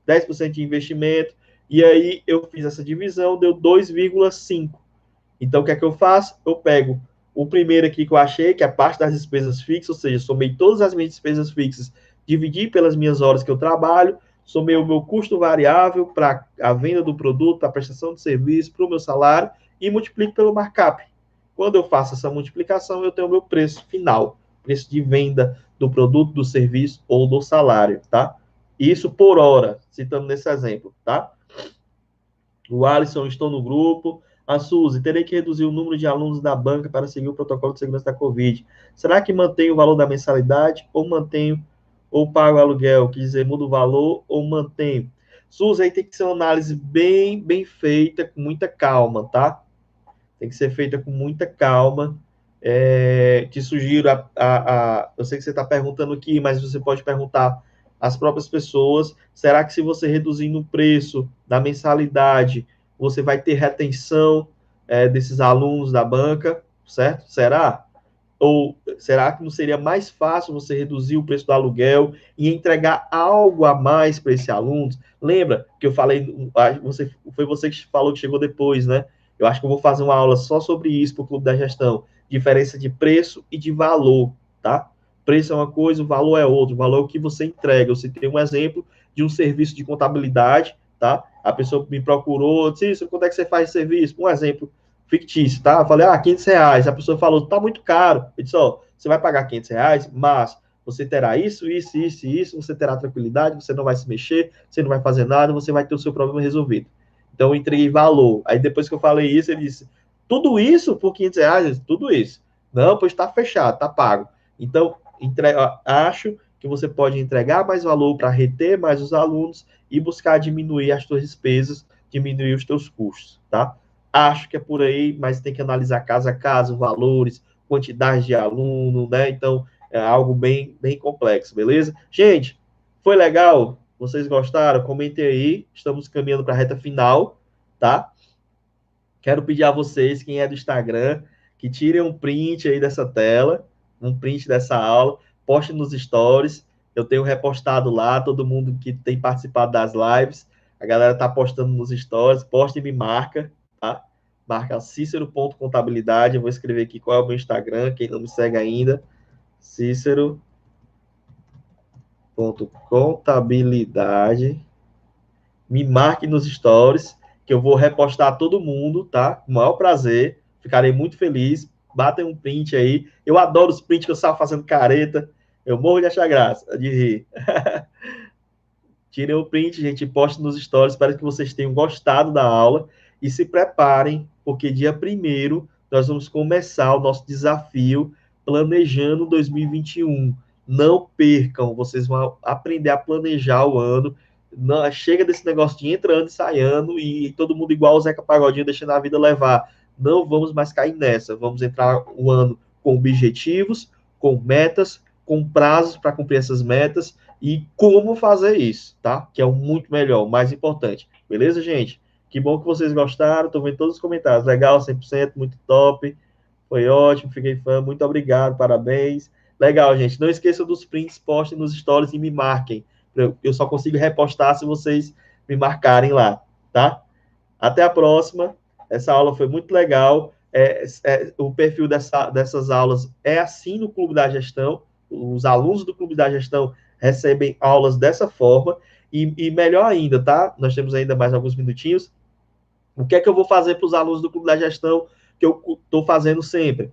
10% de investimento. E aí eu fiz essa divisão, deu 2,5. Então, o que é que eu faço? Eu pego o primeiro aqui que eu achei, que é a parte das despesas fixas, ou seja, somei todas as minhas despesas fixas, dividi pelas minhas horas que eu trabalho, somei o meu custo variável para a venda do produto, a prestação de serviço, para o meu salário, e multiplico pelo markup. Quando eu faço essa multiplicação, eu tenho o meu preço final, preço de venda do produto, do serviço ou do salário, tá? Isso por hora, citando nesse exemplo, tá? O Alisson, estou no grupo. A Suzy, terei que reduzir o número de alunos da banca para seguir o protocolo de segurança da Covid. Será que mantenho o valor da mensalidade ou mantenho ou pago o aluguel? Quer dizer, muda o valor ou mantenho? Suzy, aí tem que ser uma análise bem feita, com muita calma, tá? Tem que ser feita com muita calma. Te sugiro eu sei que você está perguntando aqui, mas você pode perguntar às próprias pessoas, será que se você reduzir no preço da mensalidade, você vai ter retenção desses alunos da banca, certo? Será? Ou será que não seria mais fácil você reduzir o preço do aluguel e entregar algo a mais para esse aluno? Lembra que eu falei, foi você que falou que chegou depois, né? Eu acho que eu vou fazer uma aula só sobre isso para o Clube da Gestão. Diferença de preço e de valor, tá? Preço é uma coisa, o valor é outro. O valor é o que você entrega. Eu citei um exemplo de um serviço de contabilidade, tá? A pessoa me procurou, disse, quanto é que você faz esse serviço? Um exemplo fictício, tá? Eu falei, R$ 500. A pessoa falou, tá muito caro. Eu disse, ó, você vai pagar R$ 500, mas você terá isso, você terá tranquilidade, você não vai se mexer, você não vai fazer nada, você vai ter o seu problema resolvido. Então, eu entreguei valor. Aí, depois que eu falei isso, ele disse, tudo isso por R$ 500? Tudo isso. Não, pois está fechado, está pago. Então, acho que você pode entregar mais valor para reter mais os alunos e buscar diminuir as suas despesas, diminuir os teus custos, tá? Acho que é por aí, mas tem que analisar caso a caso, valores, quantidade de aluno, né? Então, é algo bem complexo, beleza? Gente, foi legal? Vocês gostaram? Comentem aí. Estamos caminhando para a reta final, tá? Quero pedir a vocês, quem é do Instagram, que tirem um print aí dessa tela, um print dessa aula, postem nos stories. Eu tenho repostado lá, todo mundo que tem participado das lives, a galera tá postando nos stories, posta e me marca, tá? Marca Cícero.contabilidade, eu vou escrever aqui qual é o meu Instagram, quem não me segue ainda, Cícero.contabilidade. Me marque nos stories, que eu vou repostar todo mundo, tá? Com o maior prazer, ficarei muito feliz. Batem um print aí. Eu adoro os prints que eu estava fazendo careta. Eu morro de achar graça, de rir. Tirem o print, gente, poste nos stories. Espero que vocês tenham gostado da aula e se preparem, porque dia 1º nós vamos começar o nosso desafio Planejando 2021. Não percam, vocês vão aprender a planejar o ano. Não, chega desse negócio de entrando e saindo e todo mundo igual o Zeca Pagodinho deixando a vida levar. Não vamos mais cair nessa. Vamos entrar o ano com objetivos, com metas, com prazos para cumprir essas metas e como fazer isso, tá? Que é o muito melhor, o mais importante. Beleza, gente? Que bom que vocês gostaram. Estou vendo todos os comentários. Legal, 100%, muito top. Foi ótimo, fiquei fã. Muito obrigado, parabéns. Legal, gente. Não esqueçam dos prints, postem nos stories e me marquem. Eu só consigo repostar se vocês me marcarem lá, tá? Até a próxima. Essa aula foi muito legal. O perfil dessas aulas é assim no Clube da Gestão. Os alunos do Clube da Gestão recebem aulas dessa forma. E melhor ainda, tá? Nós temos ainda mais alguns minutinhos. O que é que eu vou fazer para os alunos do Clube da Gestão que eu estou fazendo sempre?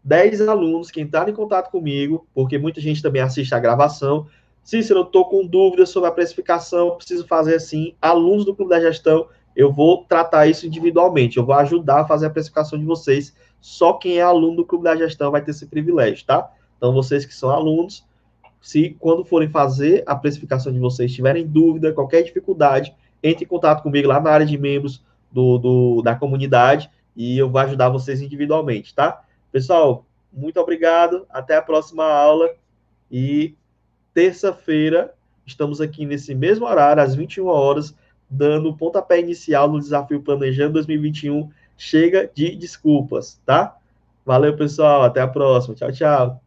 10 alunos que entraram em contato comigo, porque muita gente também assiste a gravação. Cícero, eu estou com dúvidas sobre a precificação, preciso fazer assim. Alunos do Clube da Gestão, eu vou tratar isso individualmente, eu vou ajudar a fazer a precificação de vocês. Só quem é aluno do Clube da Gestão vai ter esse privilégio, tá? Então, vocês que são alunos, se quando forem fazer a precificação de vocês, tiverem dúvida, qualquer dificuldade, entre em contato comigo lá na área de membros da comunidade e eu vou ajudar vocês individualmente, tá? Pessoal, muito obrigado. Até a próxima aula. E terça-feira, estamos aqui nesse mesmo horário, às 21 horas, dando o pontapé inicial no desafio Planejando 2021. Chega de desculpas, tá? Valeu, pessoal. Até a próxima. Tchau, tchau.